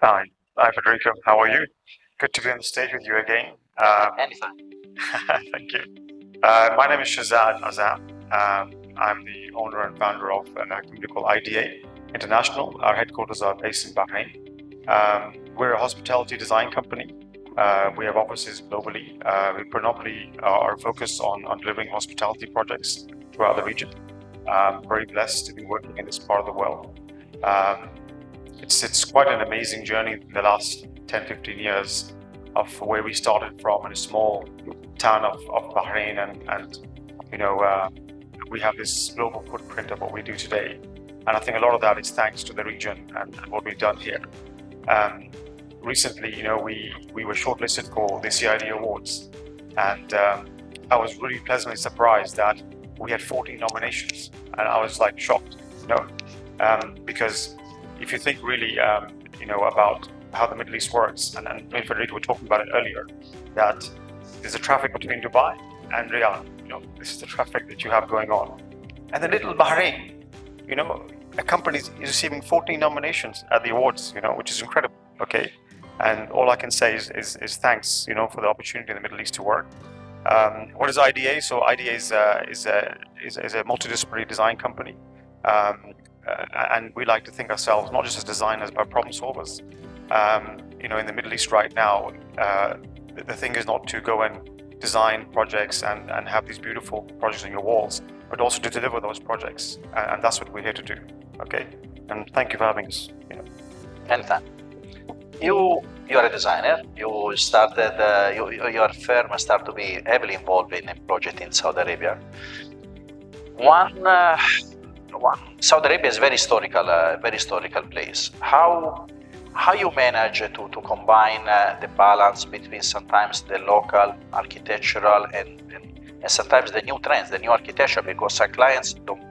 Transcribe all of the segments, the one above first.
Hi, Federico. How are you? Good to be on the stage with you again. Anytime. Thank you. My name is Shazad Azam. I'm the owner and founder of a company called IDA International. Our headquarters are based in Bahrain. We're a hospitality design company. We have offices globally. We predominantly are focused on delivering hospitality projects throughout the region. Very blessed to be working in this part of the world. Um, it's quite an amazing journey in the last 10, 15 years of where we started from in a small town of Bahrain and you know we have this global footprint of what we do today. And I think a lot of that is thanks to the region and what we've done here. Um, Recently, we were shortlisted for the CID Awards, and I was really pleasantly surprised that we had 14 nominations, and I was like shocked, because if you think really, about how the Middle East works, and me and Federico were talking about it earlier, that there's a traffic between Dubai and Riyadh. This is the traffic that you have going on, and then little Bahrain, a company is receiving 14 nominations at the awards, which is incredible. Okay, and all I can say is thanks, for the opportunity in the Middle East to work. What is IDA? So IDA is a multidisciplinary design company. Um, and we like to think ourselves not just as designers but problem solvers. In the Middle East right now, the thing is not to go and design projects and have these beautiful projects on your walls, but also to deliver those projects, and that's what we're here to do. Okay, and thank you for having us. Anytime. You are a designer. You started your firm started to be heavily involved in a project in Saudi Arabia. Saudi Arabia is very historical place. How you manage to combine the balance between sometimes the local architectural and sometimes the new trends, the new architecture, because our clients don't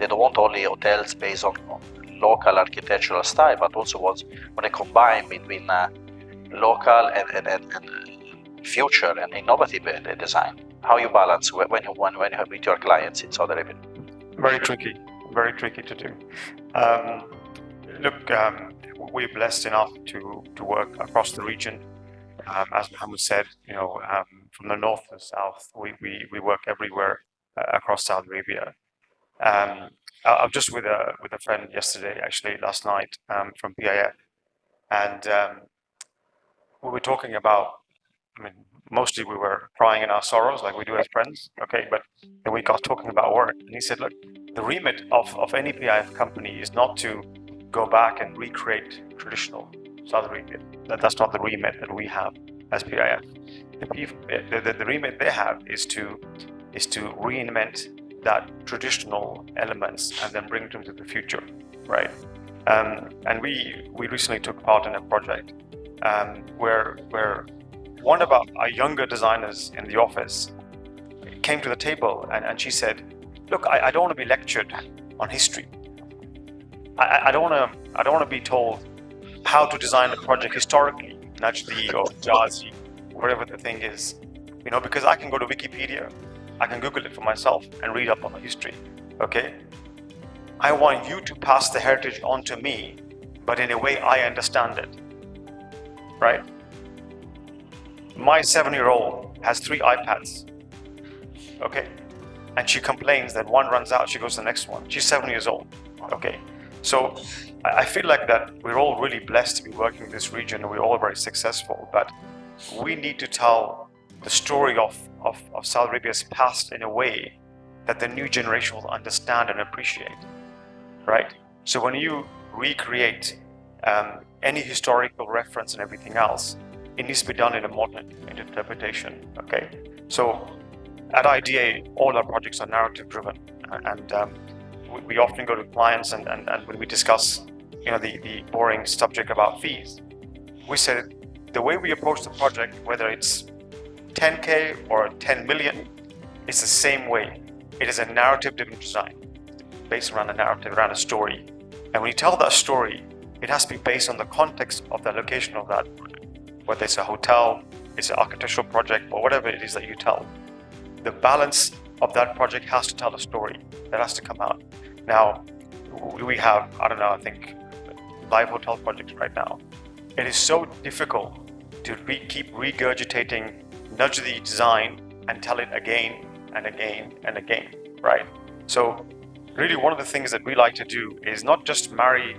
want only hotels based on local architectural style, but also want to combine between local and future and innovative design. How you balance when you have with your clients in Saudi Arabia? Very tricky to do. Look, we're blessed enough to work across the region. As Mohammed said, from the north to the south, we work everywhere across Saudi Arabia. I was just with a friend yesterday, actually last night, from PIF, and we were talking about. I mean, mostly we were crying in our sorrows, like we do as friends. Okay, but then we got talking about work, and he said, "Look, the remit of any PIF company is not to go back and recreate traditional Saudi Arabia. That's not the remit that we have as PIF. The remit they have is to reinvent that traditional elements and then bring them to the future, right? And we recently took part in a project where one of our younger designers in the office came to the table and she said, "Look, I don't want to be lectured on history. I don't want to be told how to design a project historically, Najdi or Jazi, whatever the thing is, because I can go to Wikipedia, I can Google it for myself and read up on the history. Okay, I want you to pass the heritage on to me, but in a way I understand it, right? My 7-year-old has 3 iPads, okay, and she complains that one runs out, she goes to the next one. She's 7 years old, okay. So I feel like that we're all really blessed to be working in this region, and we're all very successful, but we need to tell the story of Saudi Arabia's past in a way that the new generation will understand and appreciate, right? So when you recreate any historical reference and everything else, it needs to be done in a modern interpretation, okay? So at IDA, all our projects are narrative driven, and we often go to clients and when we discuss, the boring subject about fees, we said the way we approach the project, whether it's 10K or 10 million, it's the same way. It is a narrative driven design, based around a narrative, around a story. And when you tell that story, it has to be based on the context of the location of that, whether it's a hotel, it's an architectural project, or whatever it is that you tell. The balance of that project has to tell a story. That has to come out. Now, we have, I don't know, I think live hotel projects right now. It is so difficult to keep regurgitating, nudge the design and tell it again and again and again, right? So really one of the things that we like to do is not just marry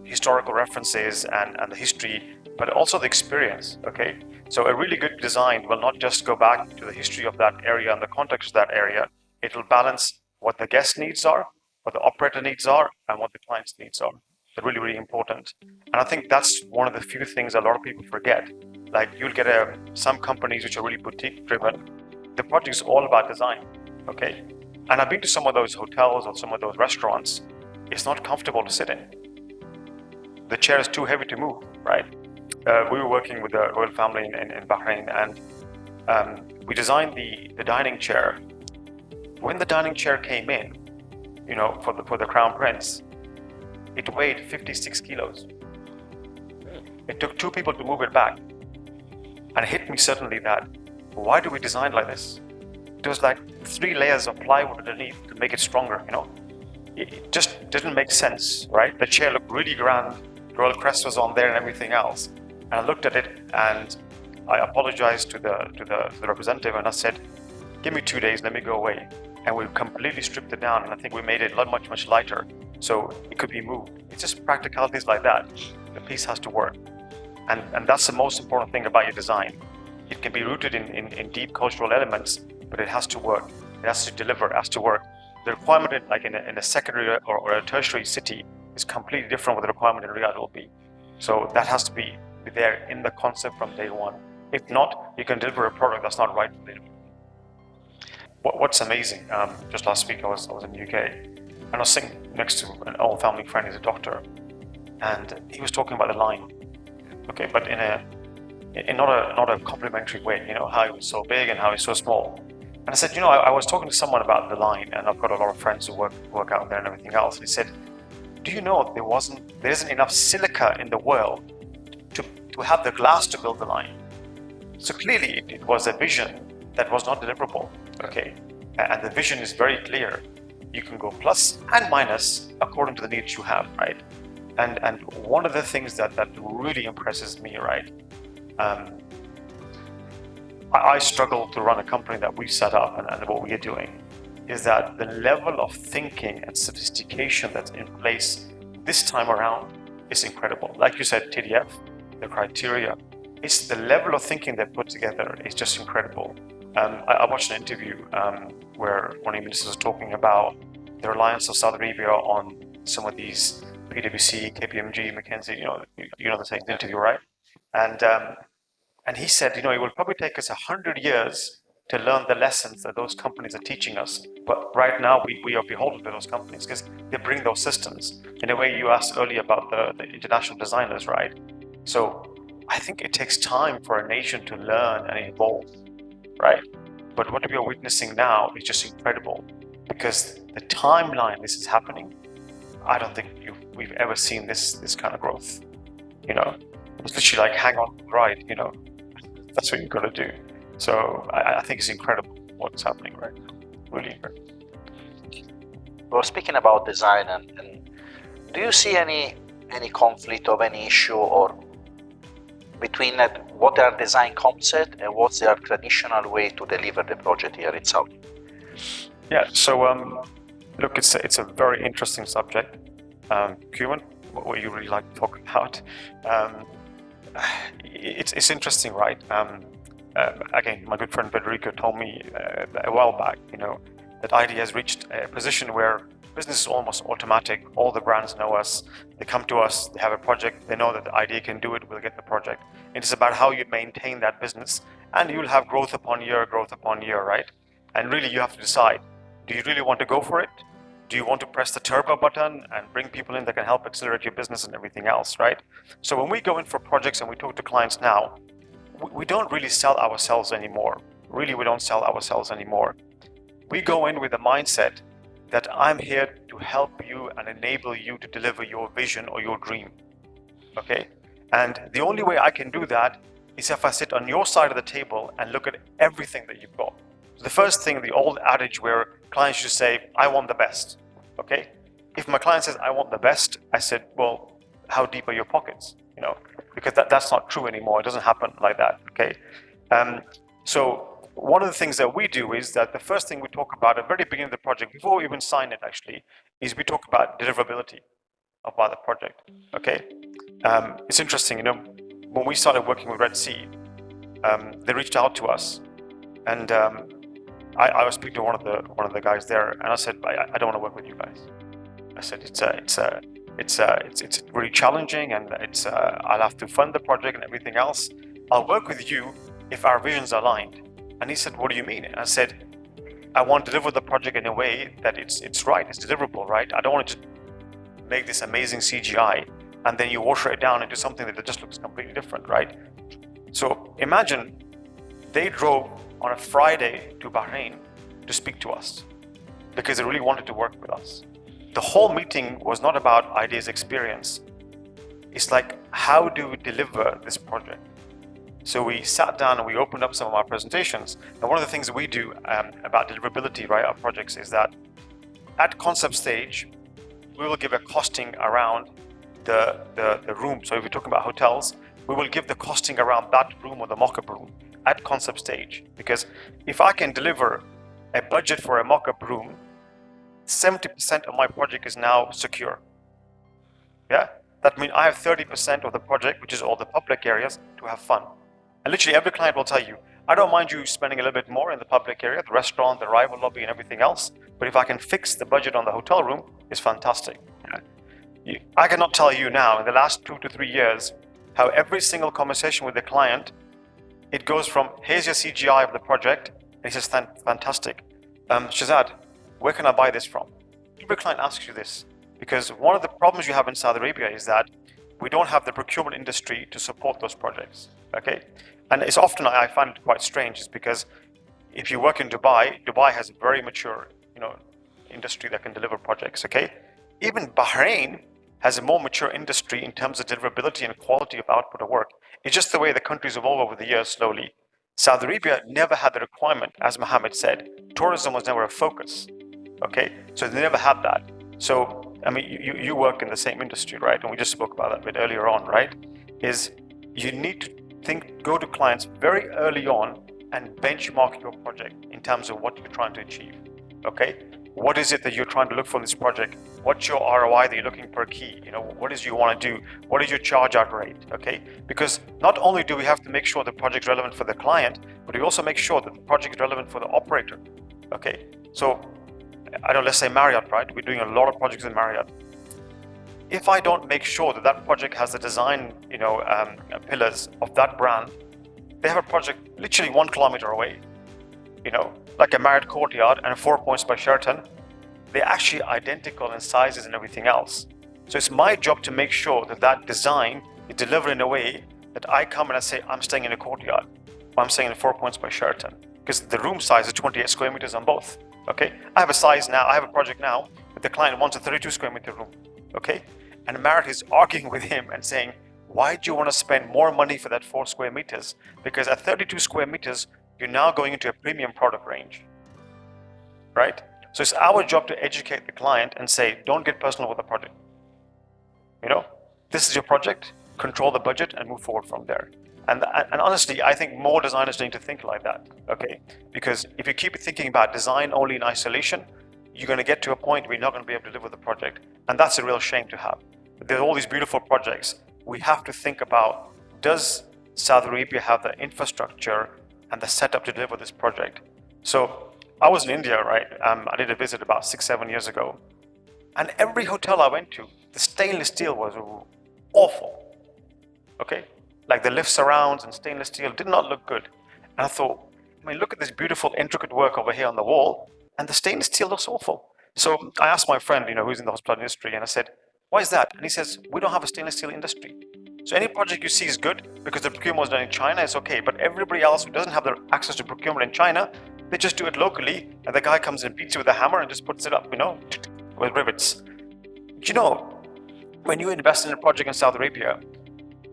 historical references and the history, but also the experience, okay? So a really good design will not just go back to the history of that area and the context of that area. It will balance what the guest needs are, what the operator needs are, and what the client's needs are. They're really, really important. And I think that's one of the few things a lot of people forget. Like you'll get some companies which are really boutique driven. The project is all about design, okay? And I've been to some of those hotels or some of those restaurants. It's not comfortable to sit in. The chair is too heavy to move, right? We were working with the royal family in Bahrain, and we designed the dining chair. When the dining chair came in, you know, for the crown prince, it weighed 56 kilos. It took 2 people to move it back. And it hit me suddenly that, why do we design like this? It was like 3 layers of plywood underneath to make it stronger, you know? It just didn't make sense, right? The chair looked really grand, royal crest was on there and everything else. And I looked at it and I apologized to the representative and I said, give me 2 days, let me go away. And we completely stripped it down, and I think we made it much lighter, so it could be moved. It's just practicalities like that. The piece has to work, and that's the most important thing about your design. It can be rooted in deep cultural elements, but it has to work. It has to deliver. It has to work. The requirement in a secondary or a tertiary city is completely different what the requirement in Riyadh will be. So that has to be there in the concept from day one. If not, you can deliver a product that's not right for the What's amazing, just last week I was in the UK, and I was sitting next to an old family friend, he's a doctor, and he was talking about the line, okay, but in not a complimentary way, you know, how it was so big and how it's so small. And I said, you know, I was talking to someone about the line, and I've got a lot of friends who work out there and everything else, and he said, do you know there isn't enough silica in the world to have the glass to build the line? So clearly it was a vision that was not deliverable, okay? And the vision is very clear. You can go plus and minus according to the needs you have, right? And one of the things that really impresses me, right? I struggle to run a company that we set up and what we are doing, is that the level of thinking and sophistication that's in place this time around is incredible. Like you said, TDF, the criteria, it's the level of thinking they put together is just incredible. I watched an interview where one of the ministers was talking about the reliance of Saudi Arabia on some of these PwC, KPMG, McKinsey, you know the same interview, right? And he said, you know, it will probably take us 100 years to learn the lessons that those companies are teaching us. But right now we are beholden to those companies because they bring those systems. In a way, you asked earlier about the international designers, right? So I think it takes time for a nation to learn and evolve, right? But what we are witnessing now is just incredible because the timeline this is happening, I don't think we've ever seen this kind of growth. You know, it's literally like hang on to the ride, you know. That's what you've got to do. So I think it's incredible what's happening right now. Really incredible. Well, speaking about design, and do you see any conflict of any issue or between what their design concept and what's their traditional way to deliver the project here in Saudi? Yeah. So look, it's a very interesting subject. Cuman, what you really like to talk about? It's interesting, right? Again, my good friend Federico told me a while back, you know, that ID has reached a position where business is almost automatic. All the brands know us. They come to us. They have a project. They know that the idea can do it. We'll get the project. It's about how you maintain that business, and you'll have growth upon year, right? And really, you have to decide: do you really want to go for it? Do you want to press the turbo button and bring people in that can help accelerate your business and everything else, right? So when we go in for projects and we talk to clients now, we don't really sell ourselves anymore. Really, we don't sell ourselves anymore. We go in with a mindset that I'm here to help you and enable you to deliver your vision or your dream, okay? And the only way I can do that is if I sit on your side of the table and look at everything that you've got. The first thing, the old adage where clients should say, I want the best, okay? If my client says, I want the best, I said, well, how deep are your pockets, because that's not true anymore. It doesn't happen like that, okay? So one of the things that we do is that the first thing we talk about at the very beginning of the project, before we even sign it actually, is we talk about deliverability about the project, okay? It's interesting, when we started working with Red Sea, they reached out to us, and I was speaking to one of the guys there, and I said, I don't want to work with you guys. I said it's really challenging, and I'll have to fund the project and everything else. I'll work with you if our visions are aligned. And he said, what do you mean? And I said, I want to deliver the project in a way that it's right, it's deliverable, right? I don't want to just make this amazing CGI and then you water it down into something that just looks completely different, right? So imagine they drove on a Friday to Bahrain to speak to us because they really wanted to work with us. The whole meeting was not about ideas, experience. It's like, how do we deliver this project? So we sat down and we opened up some of our presentations. And one of the things that we do about deliverability, right, our projects, is that at concept stage, we will give a costing around the room. So if we're talking about hotels, we will give the costing around that room or the mock-up room at concept stage. Because if I can deliver a budget for a mock-up room, 70% of my project is now secure. Yeah, that means I have 30% of the project, which is all the public areas, to have fun. And literally every client will tell you, I don't mind you spending a little bit more in the public area, the restaurant, the arrival lobby and everything else, but if I can fix the budget on the hotel room, it's fantastic. I cannot tell you now, in the last 2 to 3 years, how every single conversation with the client, it goes from, here's your CGI of the project, and he says, fantastic. Shazad, where can I buy this from? Every client asks you this, because one of the problems you have in Saudi Arabia is that we don't have the procurement industry to support those projects, okay? And it's often, I find it quite strange, is because if you work in Dubai, Dubai has a very mature, industry that can deliver projects, okay? Even Bahrain has a more mature industry in terms of deliverability and quality of output of work. It's just the way the countries evolve over the years slowly. Saudi Arabia never had the requirement, as Mohammed said. Tourism was never a focus, okay? So they never had that. So, I mean, you work in the same industry, right? And we just spoke about that a bit earlier on, right? Is you need to go to clients very early on and benchmark your project in terms of what you're trying to achieve, okay? What is it that you're trying to look for in this project? What's your ROI that you're looking per key? What is you want to do? What is your charge out rate? Okay, because not only do we have to make sure the project's relevant for the client, but we also make sure that the project is relevant for the operator. Okay, so I don't, let's say Marriott, right? We're doing a lot of projects in Marriott. If I don't make sure that that project has the design, pillars of that brand, they have a project literally 1 kilometer away. Like a Marriott Courtyard and 4 Points by Sheraton, they're actually identical in sizes and everything else. So it's my job to make sure that that design is delivered in a way that I come and I say, I'm staying in a Courtyard, or I'm staying in 4 Points by Sheraton, because the room size is 28 square meters on both. Okay, I have a project now, but the client wants a 32 square meter room. Okay, and Marriott is arguing with him and saying, why do you want to spend more money for that 4 square meters? Because at 32 square meters, you're now going into a premium product range, right? So it's our job to educate the client and say, don't get personal with the project. This is your project, control the budget and move forward from there. And honestly, I think more designers need to think like that, okay? Because if you keep thinking about design only in isolation, you're going to get to a point where you're not going to be able to deliver the project. And that's a real shame to have. There's all these beautiful projects. We have to think about, does Saudi Arabia have the infrastructure and the setup to deliver this project? So I was in India, right? I did a visit about 6-7 years ago. And every hotel I went to, the stainless steel was awful, okay? Like the lift surrounds and stainless steel did not look good. And I thought, look at this beautiful intricate work over here on the wall, and the stainless steel looks awful. So I asked my friend, who's in the hospitality industry, and I said, why is that? And he says, we don't have a stainless steel industry. So any project you see is good because the procurement was done in China, it's okay. But everybody else who doesn't have the access to procurement in China, they just do it locally, and the guy comes and beats you with a hammer and just puts it up, with rivets. When you invest in a project in Saudi Arabia,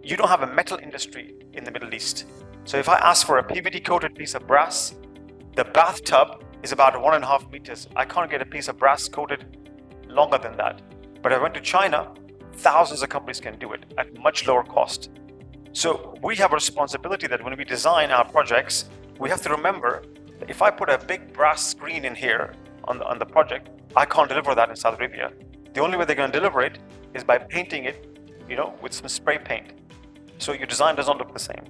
you don't have a metal industry in the Middle East. So if I ask for a PVD coated piece of brass, the bathtub is about 1.5 meters. I can't get a piece of brass coated longer than that. But I went to China, thousands of companies can do it at much lower cost. So we have a responsibility that when we design our projects, we have to remember that if I put a big brass screen in here on the project, I can't deliver that in Saudi Arabia. The only way they're going to deliver it is by painting it, with some spray paint. So your design does not look the same.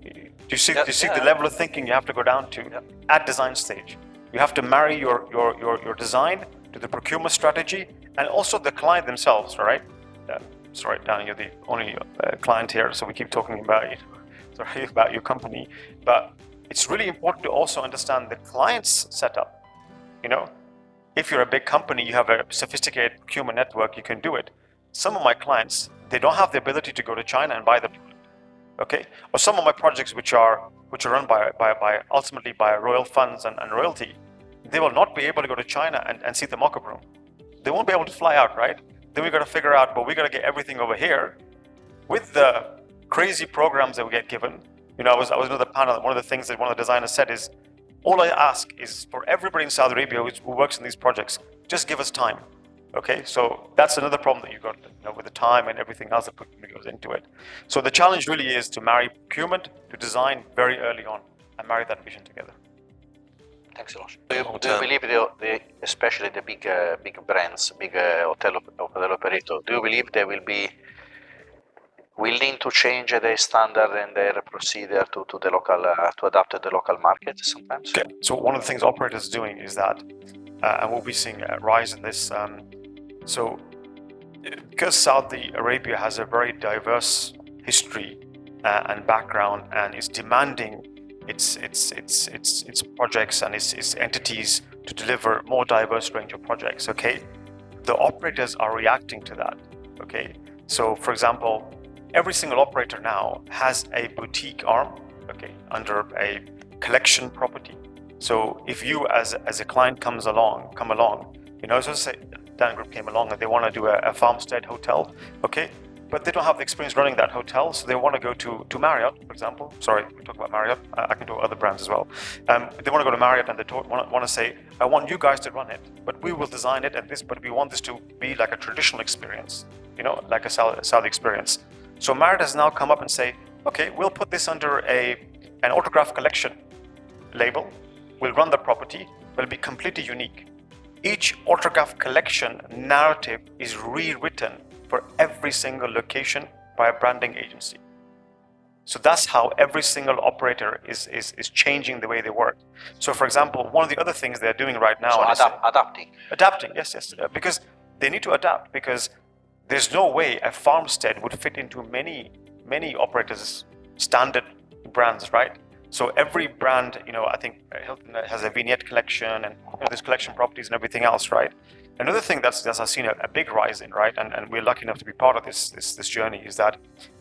Do you see the level of thinking you have to go down to at design stage? You have to marry your design to the procurement strategy and also the client themselves, right? Sorry, Danny, you're the only client here, so we keep talking about about your company. But it's really important to also understand the client's setup. If you're a big company, you have a sophisticated procurement network, you can do it. Some of my clients, they don't have the ability to go to China and buy the product, okay? Or some of my projects which are run by ultimately by royal funds and royalty, they will not be able to go to China and see the mock-up room. They won't be able to fly out, right? Then we got to figure out, but we got to get everything over here with the crazy programs that we get given. I was in the panel. One of the things that one of the designers said is, all I ask is for everybody in Saudi Arabia who works in these projects, just give us time. Okay, so that's another problem that you've got, with the time and everything else that goes into it. So the challenge really is to marry procurement to design very early on and marry that vision together. Thanks a lot. Do you believe especially the big brands, big hotel operator, do you believe they will be willing to change their standard and their procedure to the local to adapt to the local market sometimes? Okay. So one of the things operators are doing is that, and we'll be seeing a rise in this. So because Saudi Arabia has a very diverse history and background, and is demanding its projects and its entities to deliver more diverse range of projects. Okay, the operators are reacting to that. Okay, so for example, every single operator now has a boutique arm, okay, under a collection property. So if you as a client come along, so say Dan Group came along and they want to do a farmstead hotel, okay, but they don't have the experience running that hotel, so they want to go to Marriott, for example. Sorry, we talk about Marriott. I can talk other brands as well. They want to go to Marriott and they want to say, I want you guys to run it, but we will design it but we want this to be like a traditional experience, like a Saudi experience. So Marriott has now come up and say, okay, we'll put this under an autograph collection label. We'll run the property, but it'll be completely unique. Each autograph collection narrative is rewritten for every single location by a branding agency. So that's how every single operator is changing the way they work. So for example, one of the other things they're doing right now is adapting. Adapting, yes, because they need to adapt, because there's no way a farmstead would fit into many operators' standard brands, right? So every brand, I think Hilton has a vignette collection and there's collection properties and everything else, right? Another thing that's I've seen a big rise in, right, and we're lucky enough to be part of this journey, is that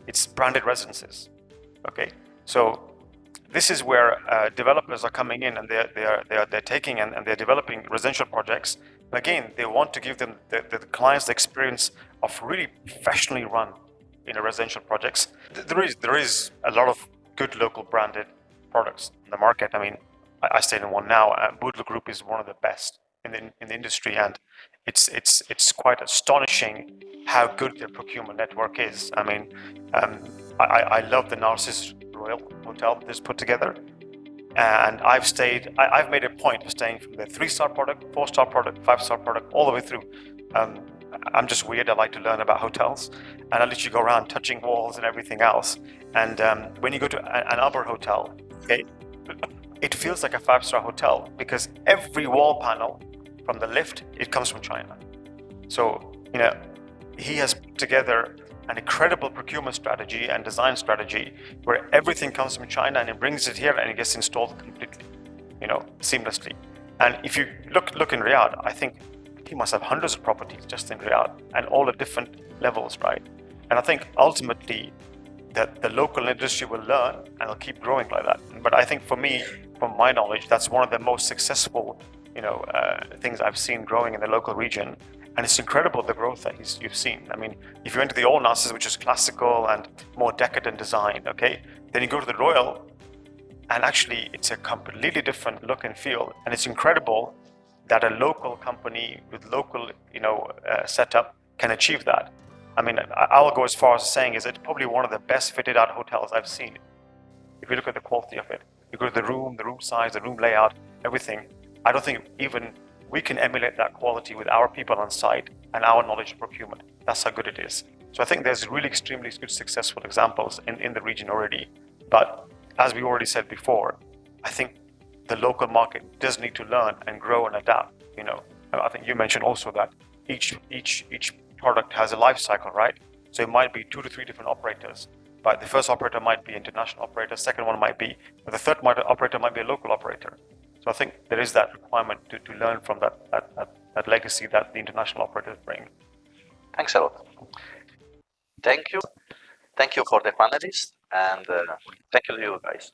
it's branded residences. Okay, so this is where developers are coming in and they're taking and they're developing residential projects. Again, they want to give them the clients the experience of really professionally run residential projects. There is a lot of good local branded products in the market. I mean, I stayed in one now. Budla Group is one of the best in the industry, and it's quite astonishing how good their procurement network is. I mean, I love the Narcissus Royal Hotel that's put together, and I've made a point of staying from the 3-star product, 4-star product, 5-star product, all the way through. I'm just weird. I like to learn about hotels, and I literally go around touching walls and everything else. And when you go to an Albert hotel, okay, it feels like a 5-star hotel because every wall panel from the lift, it comes from China. So, he has put together an incredible procurement strategy and design strategy where everything comes from China and it brings it here and it gets installed completely, seamlessly. And if you look in Riyadh, I think he must have hundreds of properties just in Riyadh and all at different levels, right? And I think ultimately that the local industry will learn and it'll keep growing like that. But I think for me, from my knowledge, that's one of the most successful, things I've seen growing in the local region. And it's incredible the growth that you've seen. I mean, if you went to the old Narcissus, which is classical and more decadent design, okay, then you go to the Royal, and actually it's a completely different look and feel. And it's incredible that a local company with local, setup can achieve that. I mean, I'll go as far as saying is it's probably one of the best fitted out hotels I've seen. If you look at the quality of it, you go to the room size, the room layout, everything. I don't think even we can emulate that quality with our people on site and our knowledge of procurement. That's how good it is. So I think there's really extremely good successful examples in the region already. But as we already said before, I think the local market does need to learn and grow and adapt. You know, I think you mentioned also that each product has a life cycle, right? So it might be 2 to 3 different operators. But the first operator might be international operator, second one might be, but the third operator might be a local operator. So I think there is that requirement to learn from that legacy that the international operators bring. Thanks a lot. Thank you. Thank you for the panelists, and thank you to you guys.